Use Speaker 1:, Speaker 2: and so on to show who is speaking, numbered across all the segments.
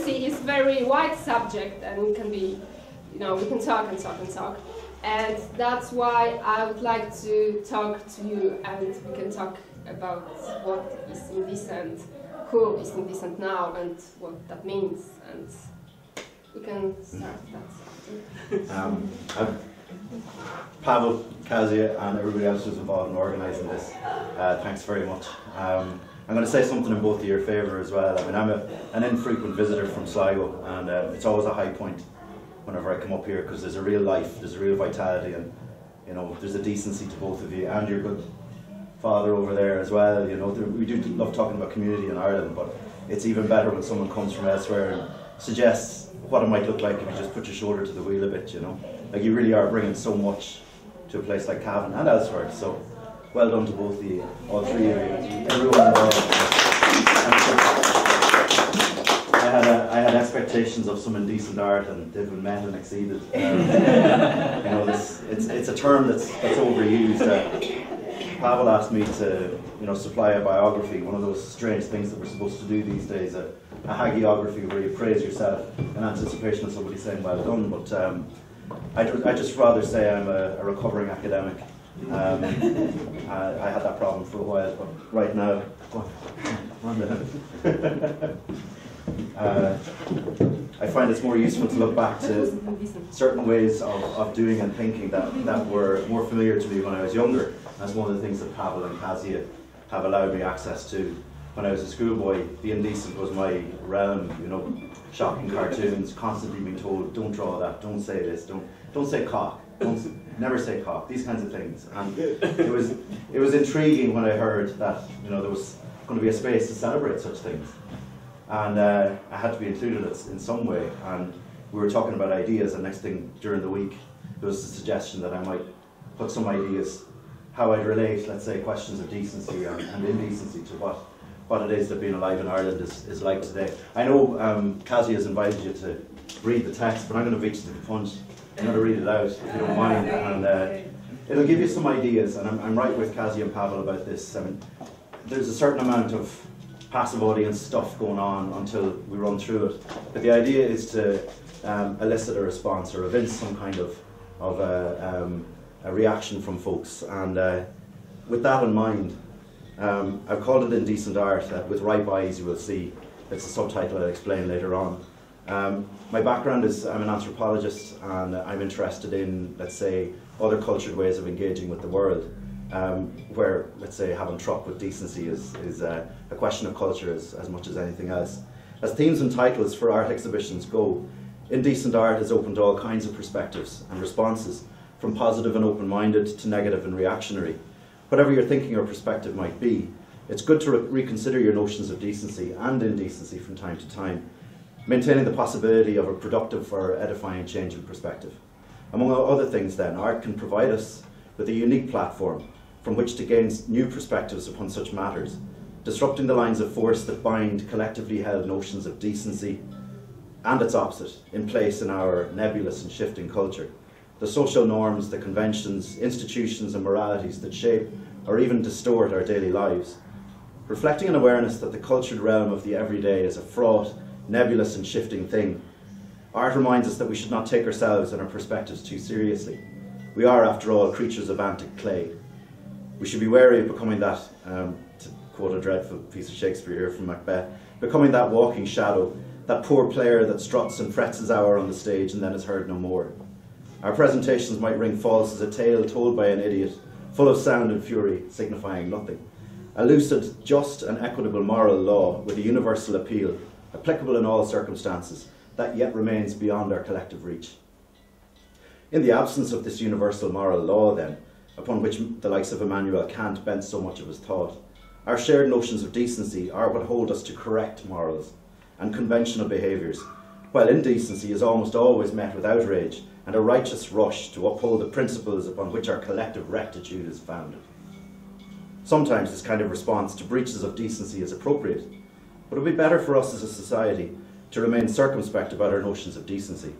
Speaker 1: indecency is very wide subject, and it can be, you know, we can talk and talk and talk. And that's why I would like to talk to you, and we can talk about what is indecent, who is indecent now, and what that means. And we can start that.
Speaker 2: Pavel, Kazia, and everybody else who's involved in organising this, thanks very much. I'm going to say something in both of your favour as well. I mean, I'm an infrequent visitor from Sligo, and it's always a high point whenever I come up here, because there's a real life, there's a real vitality, and you know, there's a decency to both of you, and your good father over there as well. You know, we do love talking about community in Ireland, but it's even better when someone comes from elsewhere and suggests what it might look like if you just put your shoulder to the wheel a bit. You know, like you really are bringing so much to a place like Cavan and elsewhere. So, well done to both of you, all three of you, everyone involved. I had expectations of some indecent art, and they've been met and exceeded. You know, it's a term that's overused. Pavel asked me to, you know, supply a biography, one of those strange things that we're supposed to do these days, a hagiography where you praise yourself in anticipation of somebody saying well done. But I'd just rather say I'm a recovering academic. I had that problem for a while, but right now, I find it's more useful to look back to certain ways of doing and thinking that were more familiar to me when I was younger. That's one of the things that Pavel and Kazia have allowed me access to. When I was a schoolboy, the indecent was my realm, you know, shocking cartoons, constantly being told, don't draw that, don't say this, don't say cock, never say cock, these kinds of things. And it was intriguing when I heard that, you know, there was going to be a space to celebrate such things. And I had to be included in some way, and we were talking about ideas, and next thing during the week there was a suggestion that I might put some ideas, how I'd relate, let's say, questions of decency and indecency to what it is that being alive in Ireland is like today. I know Kazi has invited you to read the text, but I'm going to beat you to the punch. I'm going to read it out, if you don't mind, and it'll give you some ideas, and I'm right with Kazi and Pavel about this. I mean, there's a certain amount of passive audience stuff going on until we run through it, but the idea is to elicit a response or evince some kind of a reaction from folks. And with that in mind, I've called it Indecent Art. With ripe eyes you will see. It's a subtitle I'll explain later on. My background is I'm an anthropologist, and I'm interested in, let's say, other cultured ways of engaging with the world, where, let's say, having truck with decency is a question of culture as much as anything else. As themes and titles for art exhibitions go, Indecent Art is open to all kinds of perspectives and responses, from positive and open-minded to negative and reactionary. Whatever your thinking or perspective might be, it's good to reconsider your notions of decency and indecency from time to time, maintaining the possibility of a productive or edifying change in perspective. Among other things then, art can provide us with a unique platform from which to gain new perspectives upon such matters, disrupting the lines of force that bind collectively held notions of decency and its opposite in place in our nebulous and shifting culture. The social norms, the conventions, institutions and moralities that shape or even distort our daily lives. Reflecting an awareness that the cultured realm of the everyday is a fraught, nebulous and shifting thing, art reminds us that we should not take ourselves and our perspectives too seriously. We are, after all, creatures of antic clay. We should be wary of becoming that, to quote a dreadful piece of Shakespeare here from Macbeth, becoming that walking shadow, that poor player that struts and frets his hour on the stage and then is heard no more. Our presentations might ring false as a tale told by an idiot, full of sound and fury, signifying nothing. A lucid, just and equitable moral law with a universal appeal, applicable in all circumstances, that yet remains beyond our collective reach. In the absence of this universal moral law, then, upon which the likes of Immanuel Kant bent so much of his thought, our shared notions of decency are what hold us to correct morals and conventional behaviours, while indecency is almost always met with outrage and a righteous rush to uphold the principles upon which our collective rectitude is founded. Sometimes this kind of response to breaches of decency is appropriate, but it would be better for us as a society to remain circumspect about our notions of decency.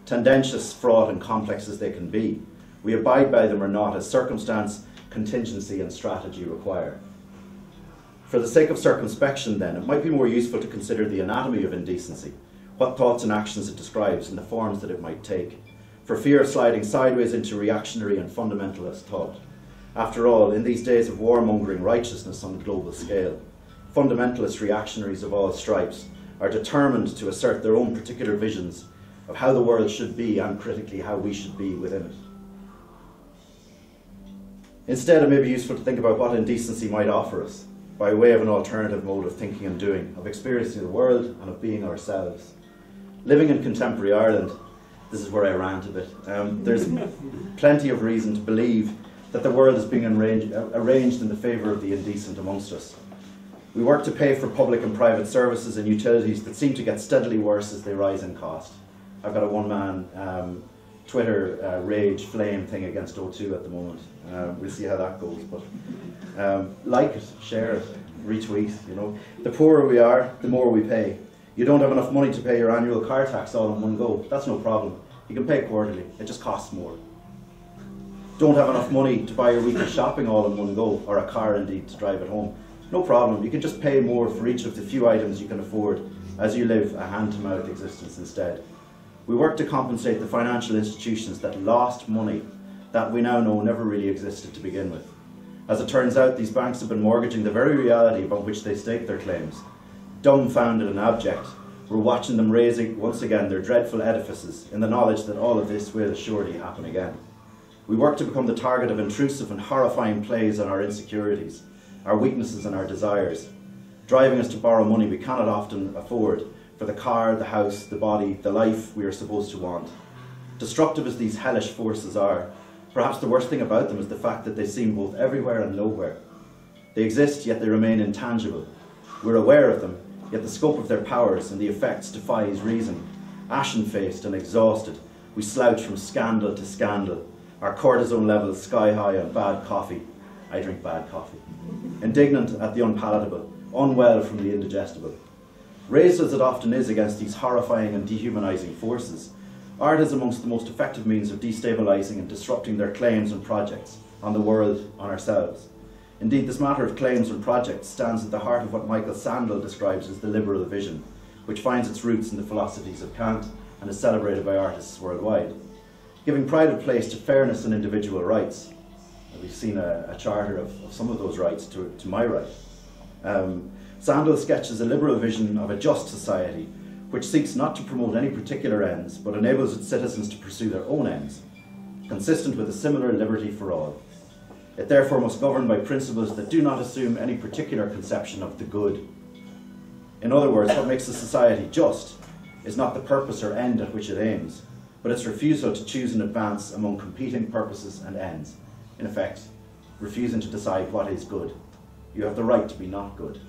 Speaker 2: Tendentious, fraught and complex as they can be, we abide by them or not as circumstance, contingency and strategy require. For the sake of circumspection then, it might be more useful to consider the anatomy of indecency what thoughts and actions it describes and the forms that it might take, for fear of sliding sideways into reactionary and fundamentalist thought. After all, in these days of warmongering righteousness on a global scale, fundamentalist reactionaries of all stripes are determined to assert their own particular visions of how the world should be and critically how we should be within it. Instead, it may be useful to think about what indecency might offer us by way of an alternative mode of thinking and doing, of experiencing the world and of being ourselves. Living in contemporary Ireland, this is where I rant a bit, there's plenty of reason to believe that the world is being arranged in the favour of the indecent amongst us. We work to pay for public and private services and utilities that seem to get steadily worse as they rise in cost. I've got a one-man Twitter rage flame thing against O2 at the moment. We'll see how that goes, but like it, share it, retweet, you know. The poorer we are, the more we pay. You don't have enough money to pay your annual car tax all in one go. That's no problem. You can pay quarterly. It just costs more. Don't have enough money to buy your weekly shopping all in one go, or a car indeed to drive it home. No problem. You can just pay more for each of the few items you can afford as you live a hand-to-mouth existence instead. We work to compensate the financial institutions that lost money that we now know never really existed to begin with. As it turns out, these banks have been mortgaging the very reality upon which they stake their claims. Dumbfounded and abject, we're watching them raising once again their dreadful edifices in the knowledge that all of this will surely happen again. We work to become the target of intrusive and horrifying plays on our insecurities, our weaknesses and our desires, driving us to borrow money we cannot often afford for the car, the house, the body, the life we are supposed to want. Destructive as these hellish forces are, perhaps the worst thing about them is the fact that they seem both everywhere and nowhere. They exist, yet they remain intangible. We're aware of them, yet the scope of their powers and the effects defies reason. Ashen-faced and exhausted, we slouch from scandal to scandal, our cortisone levels sky high on bad coffee. I drink bad coffee. Indignant at the unpalatable, unwell from the indigestible. Raised as it often is against these horrifying and dehumanising forces, art is amongst the most effective means of destabilising and disrupting their claims and projects on the world, on ourselves. Indeed, this matter of claims and projects stands at the heart of what Michael Sandel describes as the liberal vision, which finds its roots in the philosophies of Kant and is celebrated by artists worldwide. Giving pride of place to fairness and individual rights. We've seen a charter of some of those rights to my right. Sandel sketches a liberal vision of a just society which seeks not to promote any particular ends but enables its citizens to pursue their own ends, consistent with a similar liberty for all. It therefore must govern by principles that do not assume any particular conception of the good. In other words, what makes a society just is not the purpose or end at which it aims, but its refusal to choose in advance among competing purposes and ends. In effect, refusing to decide what is good. You have the right to be not good.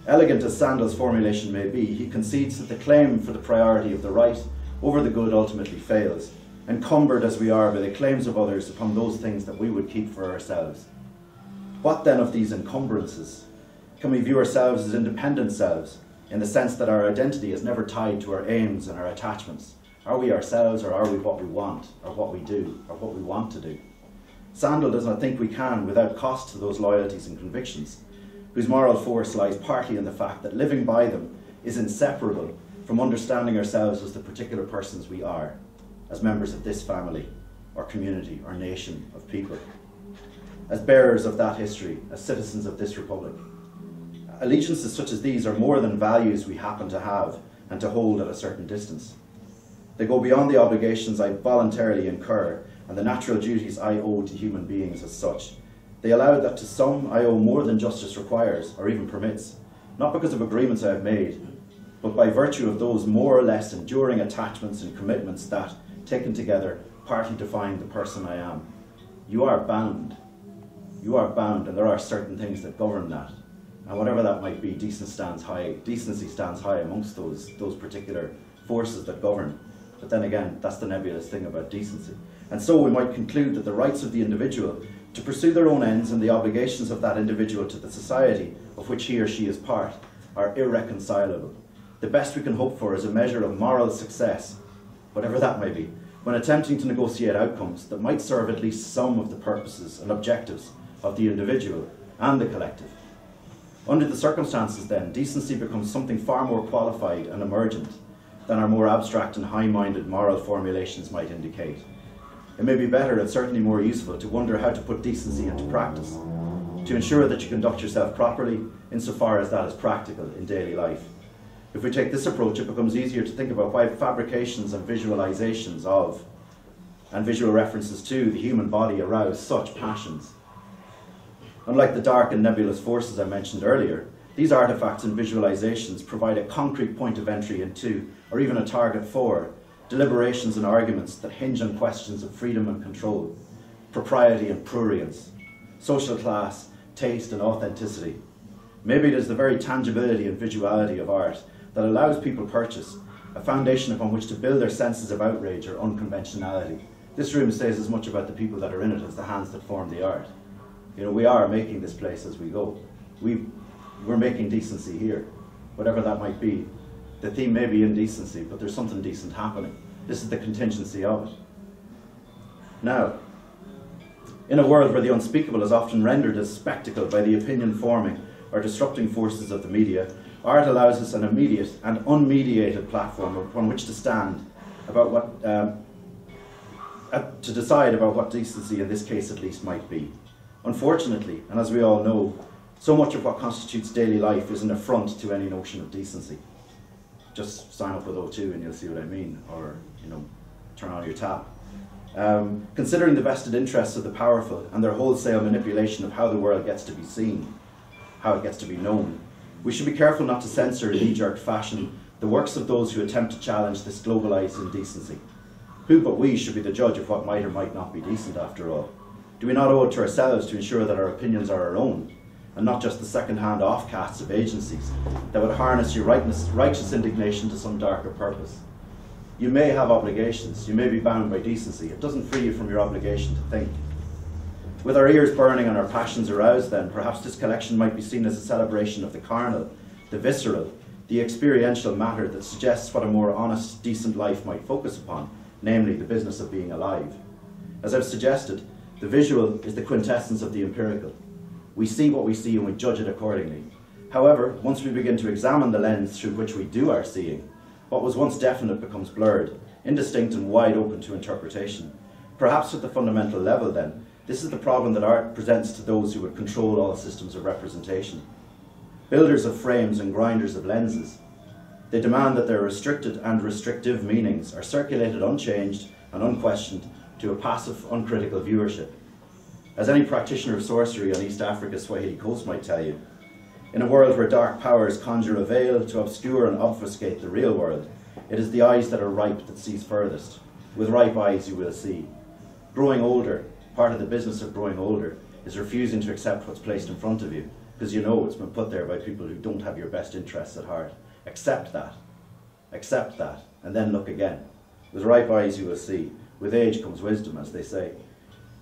Speaker 2: Elegant as Sandel's formulation may be, he concedes that the claim for the priority of the right over the good ultimately fails, encumbered as we are by the claims of others upon those things that we would keep for ourselves. What then of these encumbrances? Can we view ourselves as independent selves, in the sense that our identity is never tied to our aims and our attachments? Are we ourselves, or are we what we want, or what we do, or what we want to do? Sandel does not think we can without cost to those loyalties and convictions, whose moral force lies partly in the fact that living by them is inseparable from understanding ourselves as the particular persons we are, as members of this family, or community, or nation of people, as bearers of that history, as citizens of this republic. Allegiances such as these are more than values we happen to have and to hold at a certain distance. They go beyond the obligations I voluntarily incur and the natural duties I owe to human beings as such. They allow that to some I owe more than justice requires or even permits, not because of agreements I have made, but by virtue of those more or less enduring attachments and commitments that, taken together, partly define the person I am. You are bound. You are bound, and there are certain things that govern that. And whatever that might be, decency stands high amongst those particular forces that govern. But then again, that's the nebulous thing about decency. And so we might conclude that the rights of the individual to pursue their own ends and the obligations of that individual to the society of which he or she is part are irreconcilable. The best we can hope for is a measure of moral success, whatever that may be, when attempting to negotiate outcomes that might serve at least some of the purposes and objectives of the individual and the collective. Under the circumstances then, decency becomes something far more qualified and emergent than our more abstract and high-minded moral formulations might indicate. It may be better and certainly more useful to wonder how to put decency into practice, to ensure that you conduct yourself properly insofar as that is practical in daily life. If we take this approach, it becomes easier to think about why fabrications and visualizations of and visual references to the human body arouse such passions. Unlike the dark and nebulous forces I mentioned earlier, these artifacts and visualizations provide a concrete point of entry into, or even a target for, deliberations and arguments that hinge on questions of freedom and control, propriety and prurience, social class, taste and authenticity. Maybe it is the very tangibility and visuality of art that allows people purchase, a foundation upon which to build their senses of outrage or unconventionality. This room says as much about the people that are in it as the hands that form the art. You know, we are making this place as we go. We're making decency here, whatever that might be. The theme may be indecency, but there's something decent happening. This is the contingency of it. Now, in a world where the unspeakable is often rendered as spectacle by the opinion-forming or disrupting forces of the media, art allows us an immediate and unmediated platform upon which to stand about what, to decide about what decency, in this case at least, might be. Unfortunately, and as we all know, so much of what constitutes daily life is an affront to any notion of decency. Just sign up with O2 and you'll see what I mean, or, you know, turn on your tap. Considering the vested interests of the powerful and their wholesale manipulation of how the world gets to be seen, how it gets to be known, we should be careful not to censor in knee-jerk fashion the works of those who attempt to challenge this globalised indecency. Who but we should be the judge of what might or might not be decent after all? Do we not owe it to ourselves to ensure that our opinions are our own, and not just the second-hand offcasts of agencies that would harness your righteous indignation to some darker purpose? You may have obligations, you may be bound by decency. It doesn't free you from your obligation to think. With our ears burning and our passions aroused then, perhaps this collection might be seen as a celebration of the carnal, the visceral, the experiential matter that suggests what a more honest, decent life might focus upon, namely the business of being alive. As I've suggested, the visual is the quintessence of the empirical. We see what we see and we judge it accordingly. However, once we begin to examine the lens through which we do our seeing, what was once definite becomes blurred, indistinct and wide open to interpretation. Perhaps at the fundamental level then, this is the problem that art presents to those who would control all systems of representation. Builders of frames and grinders of lenses. They demand that their restricted and restrictive meanings are circulated unchanged and unquestioned to a passive, uncritical viewership. As any practitioner of sorcery on East Africa's Swahili coast might tell you, in a world where dark powers conjure a veil to obscure and obfuscate the real world, it is the eyes that are ripe that sees furthest. With ripe eyes you will see. Growing older, part of the business of growing older, is refusing to accept what's placed in front of you, because you know it's been put there by people who don't have your best interests at heart. Accept that, and then look again. With ripe eyes you will see. With age comes wisdom, as they say.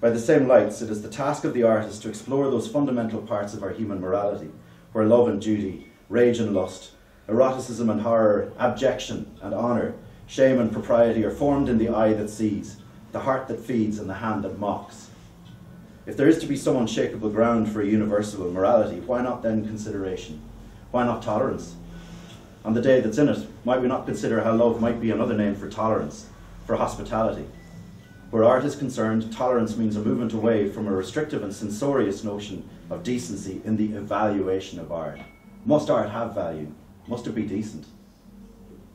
Speaker 2: By the same lights, it is the task of the artist to explore those fundamental parts of our human morality, where love and duty, rage and lust, eroticism and horror, abjection and honour, shame and propriety are formed in the eye that sees, the heart that feeds and the hand that mocks. If there is to be some unshakable ground for a universal morality, why not then consideration? Why not tolerance? On the day that's in it, might we not consider how love might be another name for tolerance, for hospitality? Where art is concerned, tolerance means a movement away from a restrictive and censorious notion of decency in the evaluation of art. Must art have value? Must it be decent?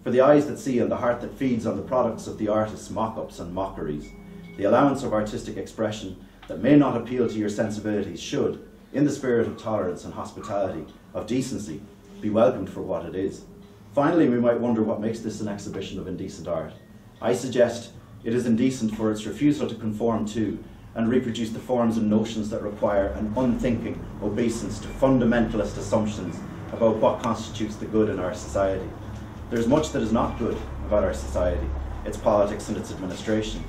Speaker 2: For the eyes that see and the heart that feeds on the products of the artist's mock-ups and mockeries, the allowance of artistic expression that may not appeal to your sensibilities should, in the spirit of tolerance and hospitality, of decency, be welcomed for what it is. Finally, we might wonder what makes this an exhibition of indecent art. I suggest it is indecent for its refusal to conform to and reproduce the forms and notions that require an unthinking obeisance to fundamentalist assumptions about what constitutes the good in our society. There is much that is not good about our society, its politics and its administration.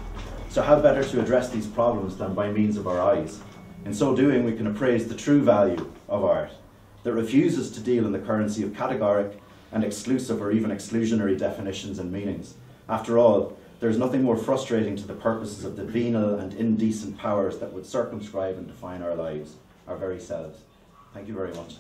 Speaker 2: So how better to address these problems than by means of our eyes? In so doing, we can appraise the true value of art that refuses to deal in the currency of categoric and exclusive or even exclusionary definitions and meanings. After all, there is nothing more frustrating to the purposes of the venal and indecent powers that would circumscribe and define our lives, our very selves. Thank you very much.